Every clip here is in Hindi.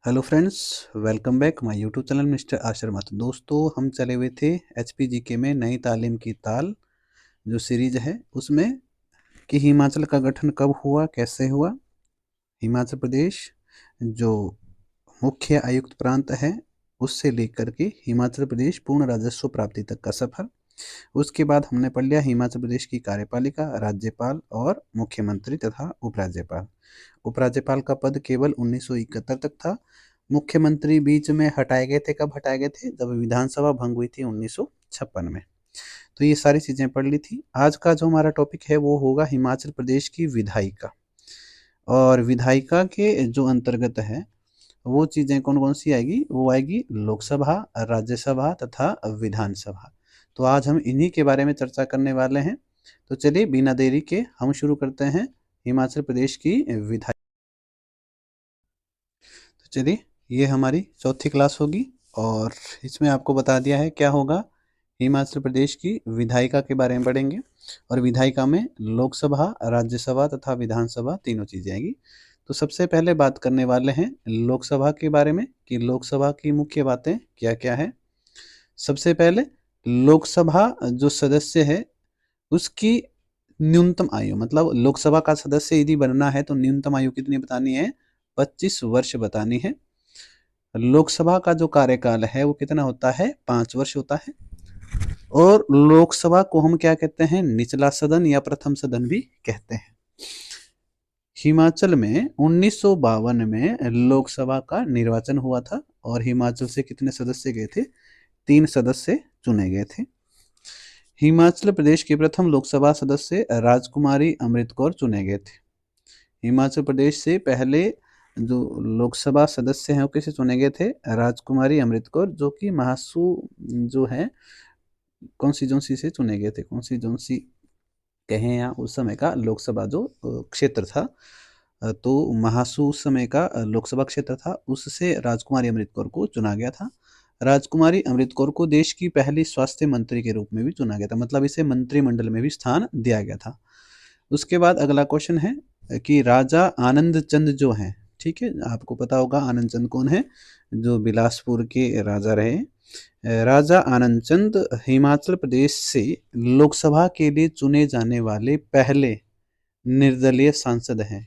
Hello friends, welcome back my YouTube channel mister A Sharma. तो दोस्तों, हम चले हुए थे एचपीजीके में नई तालीम की ताल जो सीरीज है उसमें कि हिमाचल का गठन कब हुआ, कैसे हुआ। हिमाचल प्रदेश जो मुख्य आयुक्त प्रांत है उससे लेकर के हिमाचल प्रदेश पूर्ण राजस्व प्राप्ति तक का सफर। उसके बाद हमने पढ़ लिया हिमाचल प्रदेश की कार्यपालिका, राज्यपाल और मुख्यमंत्री तथा उपराज्यपाल। उपराज्यपाल का पद केवल 1971 तक था। मुख्यमंत्री बीच में हटाए गए थे। कब हटाए गए थे? जब विधानसभा भंग हुई थी 1956 में। तो ये सारी चीजें पढ़ ली थी। आज का जो हमारा टॉपिक है वो होगा हिमाचल प्रदेश की विधायिका। और विधायिका के जो अंतर्गत है वो चीजें कौन कौन सी आएगी? वो आएगी लोकसभा, राज्यसभा तथा विधानसभा। तो आज हम इन्हीं के बारे में चर्चा करने वाले हैं। तो चलिए बिना देरी के हम शुरू करते हैं हिमाचल प्रदेश की विधायिका। तो चलिए, ये हमारी चौथी क्लास होगी और इसमें आपको बता दिया है क्या होगा। हिमाचल प्रदेश की विधायिका के बारे में पढ़ेंगे और विधायिका में लोकसभा, राज्यसभा तथा विधानसभा तीनों चीजें आएंगी। तो सबसे पहले बात करने वाले हैं लोकसभा के बारे में कि लोकसभा की मुख्य बातें क्या क्या है। सबसे पहले, लोकसभा जो सदस्य है उसकी न्यूनतम आयु, मतलब लोकसभा का सदस्य यदि बनना है तो न्यूनतम आयु कितनी बतानी है? 25 वर्ष बतानी है। लोकसभा का जो कार्यकाल है वो कितना होता है? 5 वर्ष होता है। और लोकसभा को हम क्या कहते हैं? निचला सदन या प्रथम सदन भी कहते हैं। हिमाचल में 1952 में लोकसभा का निर्वाचन हुआ था और हिमाचल से कितने सदस्य गए थे? 3 सदस्य चुने गए थे। हिमाचल प्रदेश के प्रथम लोकसभा सदस्य राजकुमारी अमृत कौर चुने गए थे। हिमाचल प्रदेश से पहले जो लोकसभा सदस्य हैं वो किसे चुने गए थे? राजकुमारी अमृत कौर, जो कि महासू जो है कॉन्स्टिट्यूंसी से चुने गए थे। कॉन्स्टिट्यूंसी कहें या उस समय का लोकसभा जो क्षेत्र था, तो महासू उस समय का लोकसभा क्षेत्र था, उससे राजकुमारी अमृत कौर को चुना गया था। राजकुमारी अमृत कौर को देश की पहली स्वास्थ्य मंत्री के रूप में भी चुना गया था, मतलब इसे मंत्रिमंडल में भी स्थान दिया गया था। उसके बाद अगला क्वेश्चन है कि राजा आनंद चंद जो हैं, ठीक है, आपको पता होगा आनंद चंद कौन है, जो बिलासपुर के राजा रहे। राजा आनंद चंद हिमाचल प्रदेश से लोकसभा के लिए चुने जाने वाले पहले निर्दलीय सांसद हैं।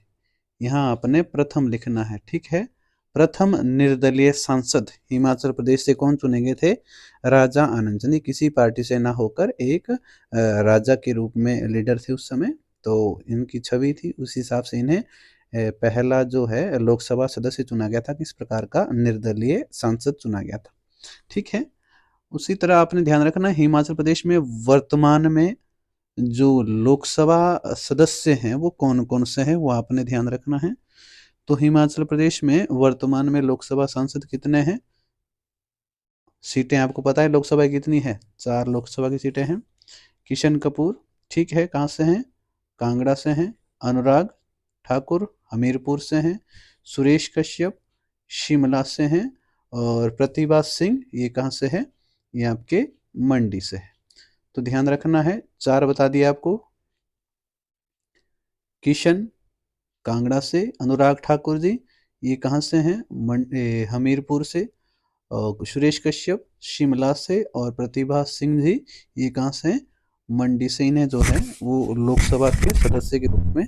यहाँ आपने प्रथम लिखना है, ठीक है। प्रथम निर्दलीय सांसद हिमाचल प्रदेश से कौन चुने गए थे? राजा आनंद चंद। किसी पार्टी से ना होकर एक राजा के रूप में लीडर थे उस समय, तो इनकी छवि थी, उस हिसाब से इन्हें पहला जो है लोकसभा सदस्य चुना गया था। किस प्रकार का? निर्दलीय सांसद चुना गया था, ठीक है। उसी तरह आपने ध्यान रखना हिमाचल प्रदेश में वर्तमान में जो लोकसभा सदस्य हैं वो कौन कौन से हैं, वो आपने ध्यान रखना है। तो हिमाचल प्रदेश में वर्तमान में लोकसभा सांसद कितने हैं? सीटें आपको पता है लोकसभा की कितनी है? 4 लोकसभा की सीटें हैं। किशन कपूर, ठीक है, कहाँ से हैं? कांगड़ा से हैं। अनुराग ठाकुर हमीरपुर से हैं। सुरेश कश्यप शिमला से हैं। और प्रतिभा सिंह ये कहाँ से है? ये आपके मंडी से है। तो ध्यान रखना है, 4 बता दिया आपको। किशन कांगड़ा से, अनुराग ठाकुर जी ये कहाँ से हैं? हमीरपुर से। और सुरेश कश्यप शिमला से और प्रतिभा सिंह जी ये कहाँ से हैं? मंडी से। इन्हें जो है वो लोकसभा के सदस्य के रूप में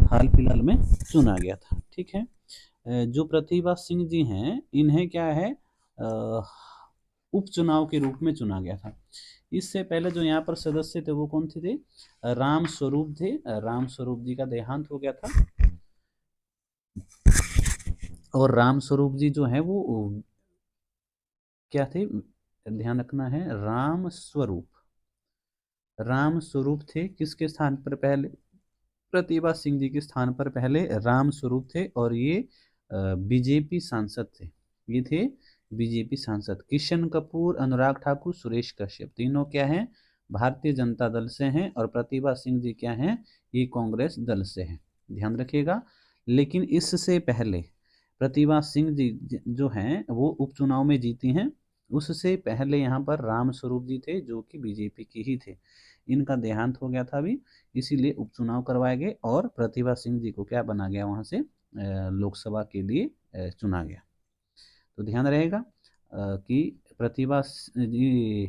हाल फिलहाल में चुना गया था, ठीक है। जो प्रतिभा सिंह जी हैं इन्हें क्या है, उपचुनाव के रूप में चुना गया था। इससे पहले जो यहाँ पर सदस्य थे वो कौन थे? राम स्वरूप थे। राम स्वरूप जी का देहांत हो गया था और राम स्वरूप जी जो है वो क्या थे? ध्यान रखना है, राम स्वरूप। राम स्वरूप थे किसके स्थान पर? पहले प्रतिभा सिंह जी के स्थान पर पहले राम स्वरूप थे और ये बीजेपी सांसद थे। ये थे बीजेपी सांसद। किशन कपूर, अनुराग ठाकुर, सुरेश कश्यप तीनों क्या हैं? भारतीय जनता दल से हैं और प्रतिभा सिंह जी क्या हैं? ये कांग्रेस दल से हैं, ध्यान रखिएगा। लेकिन इससे पहले प्रतिभा सिंह जी जो हैं वो उपचुनाव में जीती हैं। उससे पहले यहाँ पर राम स्वरूप जी थे जो कि बीजेपी के ही थे। इनका देहांत हो गया था अभी, इसीलिए उपचुनाव करवाए गए और प्रतिभा सिंह जी को क्या बना गया वहां से? लोकसभा के लिए चुना गया। तो ध्यान रहेगा कि प्रतिभा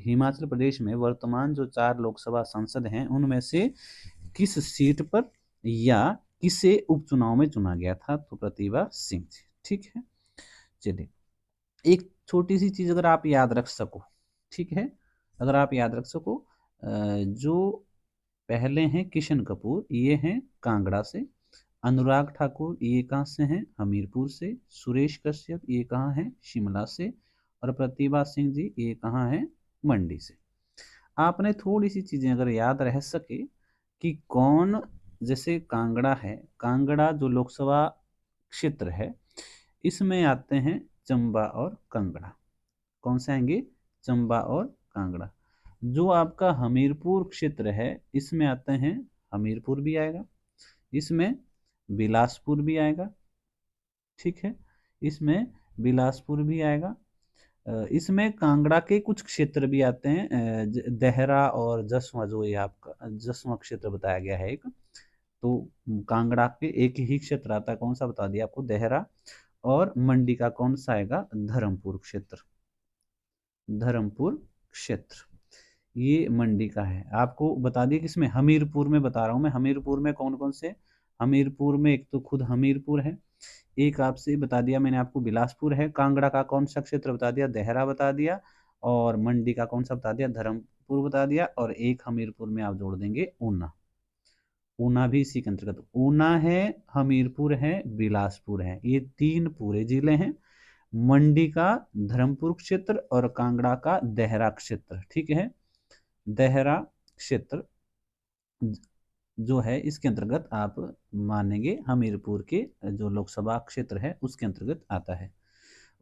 हिमाचल प्रदेश में वर्तमान जो 4 लोकसभा सांसद हैं उनमें से किस सीट पर या किसे उपचुनाव में चुना गया था, तो प्रतिभा सिंह थी। ठीक है, चलिए एक छोटी सी चीज अगर आप याद रख सको, ठीक है, अगर आप याद रख सको, जो पहले हैं किशन कपूर, ये हैं कांगड़ा से, अनुराग ठाकुर ये कहाँ से हैं, हमीरपुर से, सुरेश कश्यप ये कहाँ हैं, शिमला से, और प्रतिभा सिंह जी ये कहाँ हैं, मंडी से। आपने थोड़ी सी चीजें अगर याद रह सके कि कौन, जैसे कांगड़ा है, कांगड़ा जो लोकसभा क्षेत्र है इसमें आते हैं चंबा और कांगड़ा। कौन से आएंगे, चंबा और कांगड़ा। जो आपका हमीरपुर क्षेत्र है इसमें आते हैं, हमीरपुर भी आएगा, इसमें बिलासपुर भी आएगा, ठीक है, इसमें बिलासपुर भी आएगा, इसमें कांगड़ा के कुछ क्षेत्र भी आते हैं, देहरा और जसवा, जो ये आपका जसवा क्षेत्र बताया गया है एक, तो कांगड़ा के एक ही क्षेत्र आता है, कौन सा बता दिया आपको, देहरा, और मंडी का कौन सा आएगा, धर्मपुर क्षेत्र, धर्मपुर क्षेत्र ये मंडी का है। आपको बता दिए किसमें, हमीरपुर में बता रहा हूं मैं, हमीरपुर में कौन कौन से, हमीरपुर में एक तो खुद हमीरपुर है, एक आपसे बता दिया मैंने आपको बिलासपुर है, कांगड़ा का कौन सा क्षेत्र बता दिया, देहरा बता दिया, और मंडी का कौन सा बता दिया, धर्मपुर बता दिया, और एक हमीरपुर में आप जोड़ देंगे ऊना, ऊना भी इसी के अंतर्गत, ऊना है, हमीरपुर है, बिलासपुर है, ये 3 पूरे जिले हैं, मंडी का धर्मपुर क्षेत्र और कांगड़ा का देहरा क्षेत्र, ठीक है, देहरा क्षेत्र जो है इसके अंतर्गत आप मानेंगे हमीरपुर के जो लोकसभा क्षेत्र है उसके अंतर्गत आता है।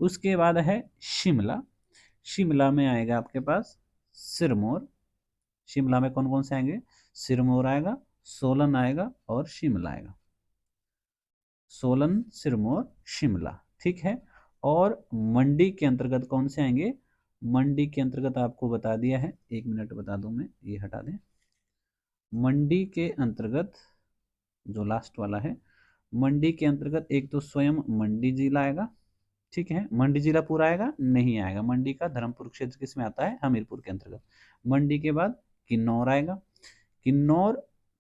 उसके बाद है शिमला, शिमला में आएगा आपके पास सिरमौर, शिमला में कौन कौन से आएंगे, सिरमौर आएगा, सोलन आएगा और शिमला आएगा, सोलन, सिरमौर, शिमला, ठीक है। और मंडी के अंतर्गत कौन से आएंगे, मंडी के अंतर्गत आपको बता दिया है, 1 मिनट बता दूं मैं, ये हटा दें, मंडी के अंतर्गत जो लास्ट वाला है, मंडी के अंतर्गत एक तो स्वयं मंडी जिला आएगा, ठीक है, मंडी जिला पूरा आएगा नहीं आएगा, मंडी का धर्मपुर क्षेत्र किस में आता है, हमीरपुर के अंतर्गत, मंडी के बाद किन्नौर आएगा, किन्नौर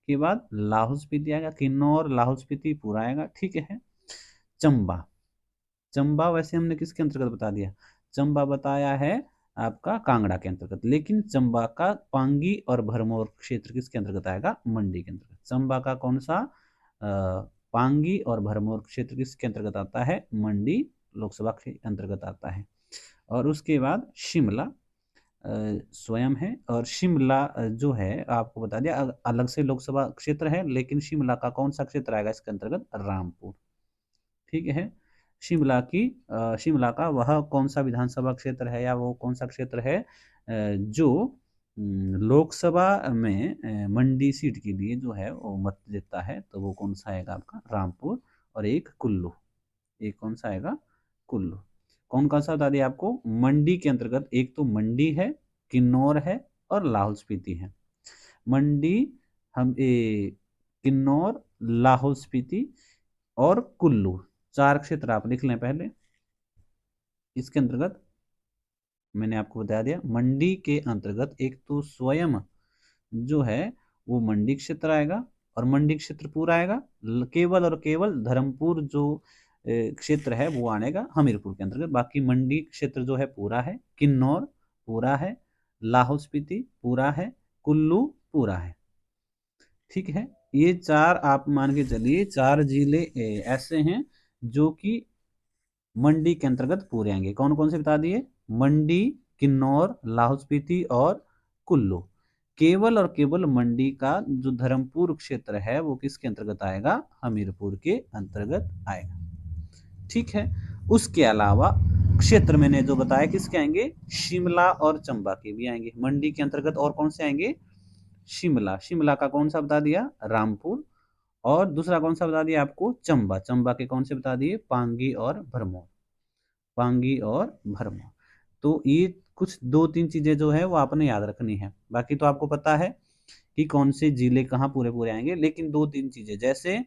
के बाद लाहौल स्पीति आएगा, किन्नौर लाहौल स्पीति पूरा आएगा, ठीक है। चंबा, चंबा वैसे हमने किसके अंतर्गत बता दिया, चंबा बताया है आपका कांगड़ा के अंतर्गत, लेकिन चंबा का पांगी और भरमौर क्षेत्र किसके अंतर्गत आएगा, मंडी के अंतर्गत। चंबा का कौन सा पांगी और भरमौर क्षेत्र किसके अंतर्गत आता है, मंडी लोकसभा के अंतर्गत आता है। और उसके बाद शिमला स्वयं है, और शिमला जो है आपको बता दिया अलग से लोकसभा क्षेत्र है, लेकिन शिमला का कौन सा क्षेत्र आएगा इसके अंतर्गत, रामपुर, ठीक है। शिमला की शिमला का वह कौन सा विधानसभा क्षेत्र है या वो कौन सा क्षेत्र है जो लोकसभा में मंडी सीट के लिए जो है वो मत देता है, तो वो कौन सा आएगा आपका, रामपुर, और एक कुल्लू, एक कौन सा आएगा, कुल्लू। कौन कौन सा बता दिया आपको, मंडी के अंतर्गत एक तो मंडी है, किन्नौर है और लाहौल स्पीति है। मंडी हम किन्नौर, लाहौल स्पीति और कुल्लू, 4 क्षेत्र आप लिख लें पहले। इसके अंतर्गत मैंने आपको बता दिया, मंडी के अंतर्गत एक तो स्वयं जो है वो मंडी क्षेत्र आएगा, और मंडी क्षेत्र पूरा आएगा, केवल और केवल धर्मपुर जो क्षेत्र है वो आएगा हमीरपुर के अंतर्गत, बाकी मंडी क्षेत्र जो है पूरा है, किन्नौर पूरा है, लाहौल स्पीति पूरा है, कुल्लू पूरा है, ठीक है। ये 4 आप मान के चलिए, 4 जिले ऐसे हैं जो कि मंडी के अंतर्गत पूरे आएंगे। कौन कौन से बता दिए, मंडी, किन्नौर, लाहौल स्पीति और कुल्लू। केवल और केवल मंडी का जो धर्मपुर क्षेत्र है वो किसके अंतर्गत आएगा, हमीरपुर के अंतर्गत आएगा, ठीक है। उसके अलावा क्षेत्र मैंने जो बताया किसके आएंगे, शिमला और चंबा के भी आएंगे मंडी के अंतर्गत। और कौन से आएंगे, शिमला, शिमला का कौन सा बता दिया, रामपुर, और दूसरा कौन सा बता दिया आपको, चंबा, चंबा के कौन से बता दिए, पांगी और भरमौर, पांगी और भरमौर। तो ये कुछ 2-3 चीजें जो है वो आपने याद रखनी है, बाकी तो आपको पता है कि कौन से जिले कहाँ पूरे पूरे आएंगे, लेकिन 2-3 चीजें, जैसे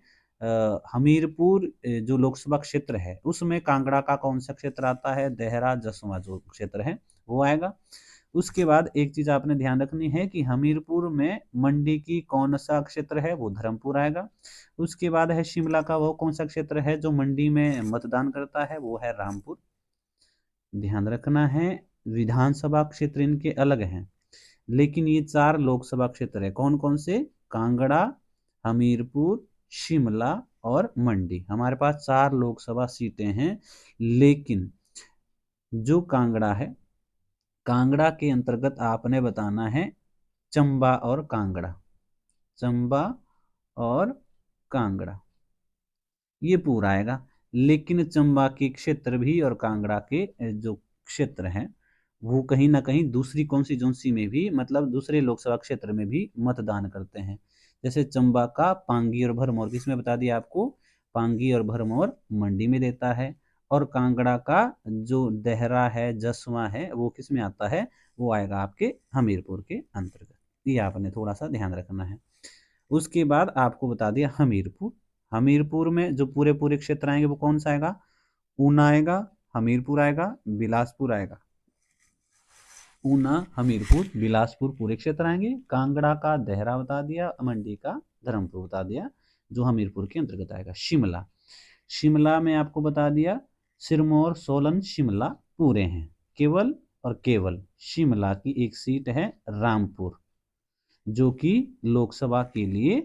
हमीरपुर जो लोकसभा क्षेत्र है उसमें कांगड़ा का कौन सा क्षेत्र आता है, देहरा जसवा जो क्षेत्र है वो आएगा। उसके बाद एक चीज आपने ध्यान रखनी है कि हमीरपुर में मंडी की कौन सा क्षेत्र है, वो धर्मपुर आएगा। उसके बाद है शिमला का वो कौन सा क्षेत्र है जो मंडी में मतदान करता है, वो है रामपुर। ध्यान रखना है विधानसभा क्षेत्र इनके अलग हैं, लेकिन ये 4 लोकसभा क्षेत्र है। कौन कौन से, कांगड़ा, हमीरपुर, शिमला और मंडी। हमारे पास 4 लोकसभा सीटें हैं, लेकिन जो कांगड़ा है, कांगड़ा के अंतर्गत आपने बताना है चंबा और कांगड़ा, चंबा और कांगड़ा ये पूरा आएगा। लेकिन चंबा के क्षेत्र भी और कांगड़ा के जो क्षेत्र हैं वो कहीं ना कहीं दूसरी कॉन्स्टिट्यूंसी में भी, मतलब दूसरे लोकसभा क्षेत्र में भी मतदान करते हैं। जैसे चंबा का पांगी और भरमौर, किसमें बता दिया आपको, पांगी और भरमौर मंडी में देता है। और कांगड़ा का जो देहरा है, जसवा है, वो किस में आता है, वो आएगा आपके हमीरपुर के अंतर्गत। ये आपने थोड़ा सा ध्यान रखना है। उसके बाद आपको बता दिया हमीरपुर। हमीरपुर में जो पूरे पूरे क्षेत्र आएंगे वो कौन सा आएगा, ऊना आएगा, हमीरपुर आएगा, बिलासपुर आएगा। ऊना, हमीरपुर, बिलासपुर पूरे क्षेत्र आएंगे। कांगड़ा का देहरा बता दिया, मंडी का धर्मपुर बता दिया जो हमीरपुर के अंतर्गत आएगा। शिमला, शिमला में आपको बता दिया सिरमौर, सोलन, शिमला पूरे हैं। केवल और केवल शिमला की एक सीट है रामपुर, जो कि लोकसभा के लिए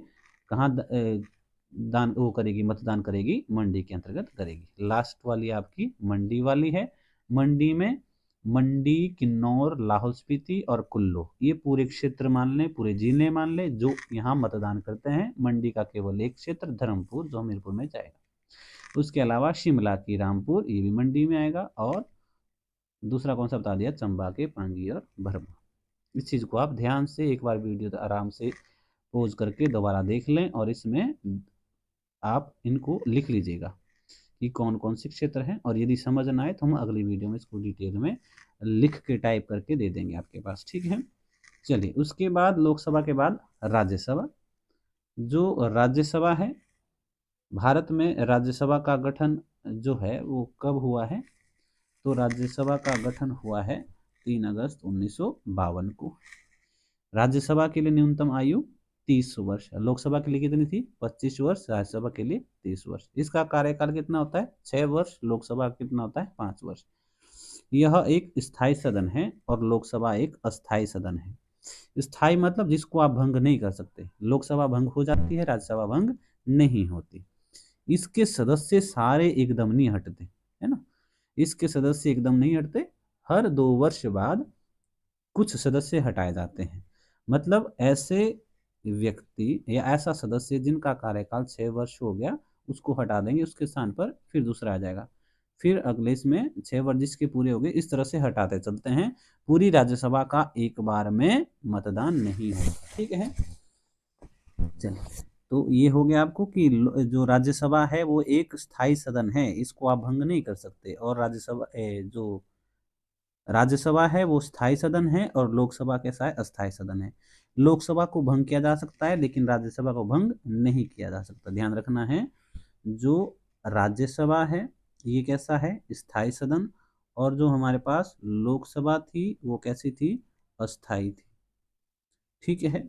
कहाँ दान वो करेगी, मतदान करेगी, मंडी के अंतर्गत करेगी। लास्ट वाली आपकी मंडी वाली है। मंडी में मंडी, किन्नौर, लाहौल स्पीति और कुल्लू ये पूरे क्षेत्र मान लें, पूरे जिले मान लें जो यहाँ मतदान करते हैं। मंडी का केवल एक क्षेत्र धर्मपुर जो हमीरपुर में जाएगा। उसके अलावा शिमला की रामपुर ये भी मंडी में आएगा। और दूसरा कौन सा बता दिया, चंबा के पांगी और भरमौर। इस चीज़ को आप ध्यान से एक बार वीडियो आराम से पोज करके दोबारा देख लें और इसमें आप इनको लिख लीजिएगा कि कौन कौन से क्षेत्र हैं। और यदि समझ ना आए तो हम अगली वीडियो में इसको डिटेल में लिख के टाइप करके दे देंगे आपके पास, ठीक है। चलिए, उसके बाद लोकसभा के बाद राज्यसभा। जो राज्यसभा है, भारत में राज्यसभा का गठन जो है वो कब हुआ है, तो राज्यसभा का गठन हुआ है 3 अगस्त 1952 को। राज्यसभा के लिए न्यूनतम आयु 30 वर्ष, लोकसभा के लिए कितनी थी, 25 वर्ष, राज्यसभा के लिए 30 वर्ष। इसका कार्यकाल कितना होता है, 6 वर्ष। लोकसभा कितना होता है, 5 वर्ष। यह एक स्थायी सदन है और लोकसभा एक अस्थायी सदन है। स्थायी मतलब जिसको आप भंग नहीं कर सकते। लोकसभा भंग हो जाती है, राज्यसभा भंग नहीं होती। इसके सदस्य सारे एकदम नहीं हटते, है ना, इसके सदस्य एकदम नहीं हटते। हर 2 वर्ष बाद कुछ सदस्य हटाए जाते हैं। मतलब ऐसे व्यक्ति या ऐसा सदस्य जिनका कार्यकाल 6 वर्ष हो गया उसको हटा देंगे, उसके स्थान पर फिर दूसरा आ जाएगा। फिर अगले इसमें 6 वर्ष जिसके पूरे हो गए, इस तरह से हटाते चलते हैं। पूरी राज्यसभा का एक बार में मतदान नहीं होगा, ठीक है। चलिए, तो ये हो गया आपको कि जो राज्यसभा है वो एक स्थायी सदन है, इसको आप भंग नहीं कर सकते। और जो राज्यसभा है वो स्थायी सदन है और लोकसभा कैसा है, अस्थायी सदन है। लोकसभा को भंग किया जा सकता है लेकिन राज्यसभा को भंग नहीं किया जा सकता। ध्यान रखना है, जो राज्यसभा है ये कैसा है, स्थायी सदन। और जो हमारे पास लोकसभा थी वो कैसी थी, अस्थायी थी, ठीक है।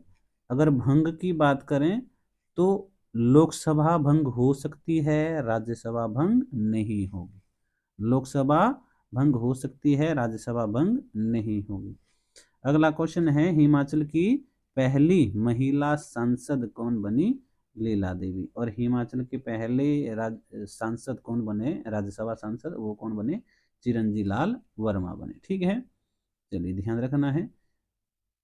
अगर भंग की बात करें तो लोकसभा भंग हो सकती है, राज्यसभा भंग नहीं होगी। लोकसभा भंग हो सकती है, राज्यसभा भंग नहीं होगी। अगला क्वेश्चन है, हिमाचल की पहली महिला सांसद कौन बनी, लीला देवी। और हिमाचल के पहले सांसद कौन बने, राज्यसभा सांसद, वो कौन बने, चिरंजीव लाल वर्मा बने, ठीक है। चलिए, ध्यान रखना है,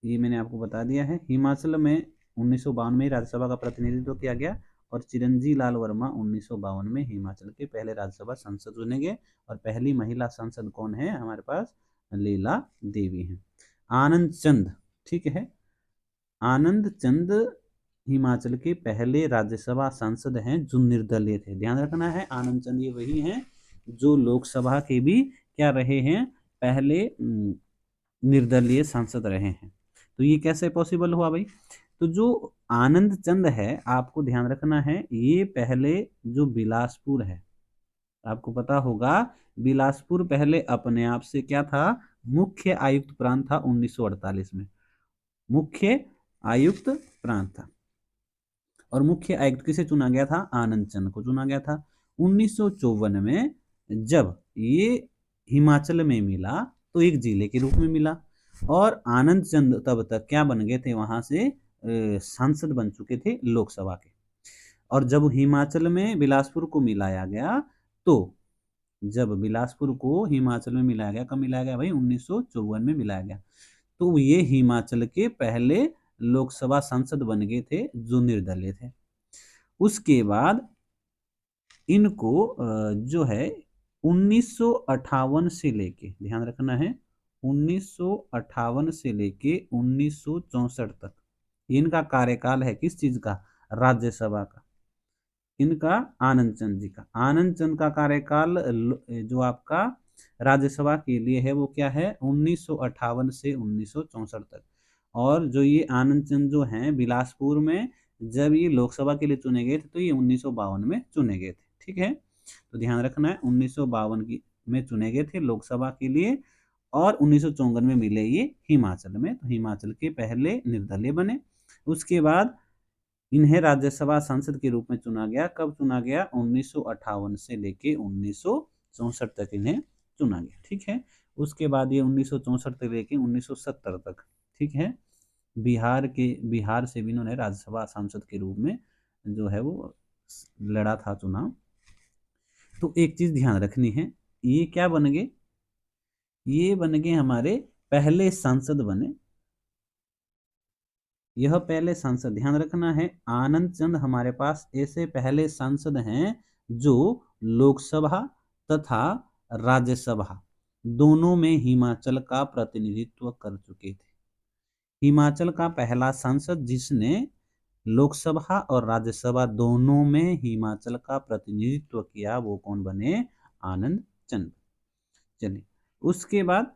ये मैंने आपको बता दिया है। हिमाचल में 1952 में राज्यसभा का प्रतिनिधित्व किया गया और चिरंजीव लाल वर्मा 1952 में हिमाचल के पहले राज्यसभा सांसद चुने गए। और पहली महिला सांसद कौन है, हमारे पास लीला देवी हैं। आनंद चंद, ठीक है, आनंद चंद हिमाचल के पहले राज्यसभा सांसद हैं जो निर्दलीय थे। ध्यान रखना है, आनंद चंद ये वही हैं जो लोकसभा के भी क्या रहे हैं, पहले निर्दलीय सांसद रहे हैं। तो ये कैसे पॉसिबल हुआ भाई, तो जो आनंद चंद है, आपको ध्यान रखना है, ये पहले जो बिलासपुर है, आपको पता होगा बिलासपुर पहले अपने आप से क्या था, मुख्य आयुक्त प्रांत था 1948 में, मुख्य आयुक्त प्रांत था। और मुख्य आयुक्त किसे चुना गया था, आनंद चंद को चुना गया था। 1954 में जब ये हिमाचल में मिला तो एक जिले के रूप में मिला, और आनंद चंद तब तक क्या बन गए थे, वहां से सांसद बन चुके थे लोकसभा के। और जब हिमाचल में बिलासपुर को मिलाया गया, तो जब बिलासपुर को हिमाचल में मिलाया गया, कब मिलाया गया भाई, 1954 में मिलाया गया, तो ये हिमाचल के पहले लोकसभा सांसद बन गए थे जो निर्दलीय थे। उसके बाद इनको जो है 1958 से लेके, ध्यान रखना है, 1958 से लेके 1964 तक इनका कार्यकाल है, किस चीज का, राज्यसभा का, इनका आनंद चंद जी का। आनंद चंद का कार्यकाल जो आपका राज्यसभा के लिए है वो क्या है, 1958 से 1964 तक। और जो ये आनंद चंद जो हैं बिलासपुर में जब ये लोकसभा के लिए चुने गए थे तो ये 1952 में चुने गए थे, ठीक है। तो ध्यान रखना है 1952 में चुने गए थे लोकसभा के लिए, और 1954 में मिले ये हिमाचल में, तो हिमाचल के पहले निर्दलीय बने। उसके बाद इन्हें राज्यसभा सांसद के रूप में चुना गया, कब चुना गया, 1958 से लेके 1964 तक इन्हें चुना गया, ठीक है। उसके बाद ये 1964 तक लेके 1970 तक, ठीक है, बिहार से भी इन्होंने राज्यसभा सांसद के रूप में जो है वो लड़ा था चुनाव। तो एक चीज ध्यान रखनी है, ये क्या बन गए, ये बन गए हमारे पहले सांसद बने, यह पहले सांसद, ध्यान रखना है आनंद चंद हमारे पास ऐसे पहले सांसद हैं जो लोकसभा तथा राज्यसभा दोनों में हिमाचल का प्रतिनिधित्व कर चुके थे। हिमाचल का पहला सांसद जिसने लोकसभा और राज्यसभा दोनों में हिमाचल का प्रतिनिधित्व किया वो कौन बने, आनंद चंद। चलिए उसके बाद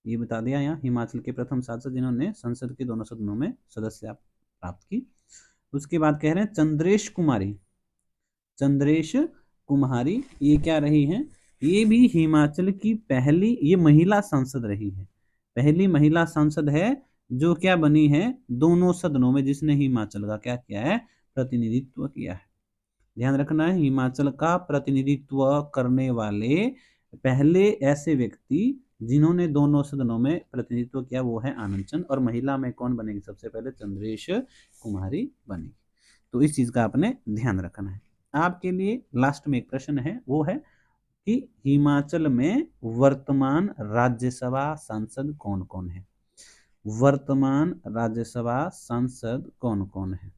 ये बता दिया यहाँ हिमाचल के प्रथम सांसद जिन्होंने संसद के दोनों सदनों में सदस्यता प्राप्त की। उसके बाद कह रहे हैं चंद्रेश कुमारी, चंद्रेश कुमारी ये क्या रही हैं, ये भी हिमाचल की पहली ये महिला सांसद रही है, पहली महिला सांसद है जो क्या बनी है दोनों सदनों में, जिसने हिमाचल का क्या किया है, प्रतिनिधित्व किया है। ध्यान रखना है हिमाचल का प्रतिनिधित्व करने वाले पहले ऐसे व्यक्ति जिन्होंने दोनों सदनों में प्रतिनिधित्व किया वो है आनंद चंद, और महिला में कौन बनेगी, सबसे पहले चंद्रेश कुमारी बनेगी। तो इस चीज का आपने ध्यान रखना है। आपके लिए लास्ट में एक प्रश्न है, वो है कि हिमाचल में वर्तमान राज्यसभा सांसद कौन कौन है, वर्तमान राज्यसभा सांसद कौन कौन है,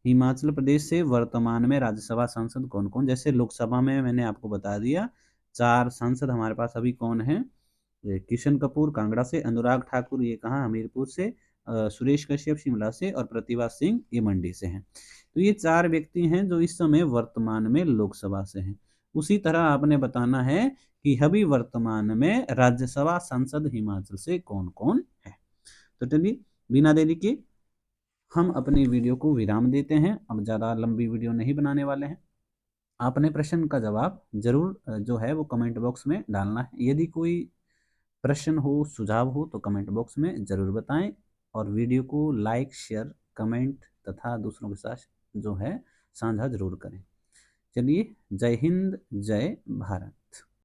हिमाचल प्रदेश से वर्तमान में राज्यसभा सांसद कौन कौन, जैसे लोकसभा में मैंने आपको बता दिया 4 सांसद हमारे पास अभी कौन है, किशन कपूर कांगड़ा से, अनुराग ठाकुर ये कहाँ हमीरपुर से, सुरेश कश्यप शिमला से, और प्रतिभा सिंह ये मंडी से हैं। तो ये 4 व्यक्ति हैं जो इस समय वर्तमान में लोकसभा से हैं। उसी तरह आपने बताना है कि अभी वर्तमान में राज्यसभा सांसद हिमाचल से कौन कौन है। तो चलिए बिना देरी के हम अपनी वीडियो को विराम देते हैं, अब ज़्यादा लंबी वीडियो नहीं बनाने वाले हैं। आपने प्रश्न का जवाब जरूर जो है वो कमेंट बॉक्स में डालना है, यदि कोई प्रश्न हो सुझाव हो तो कमेंट बॉक्स में ज़रूर बताएं, और वीडियो को लाइक शेयर कमेंट तथा दूसरों के साथ जो है साझा जरूर करें। चलिए जय हिंद जय भारत।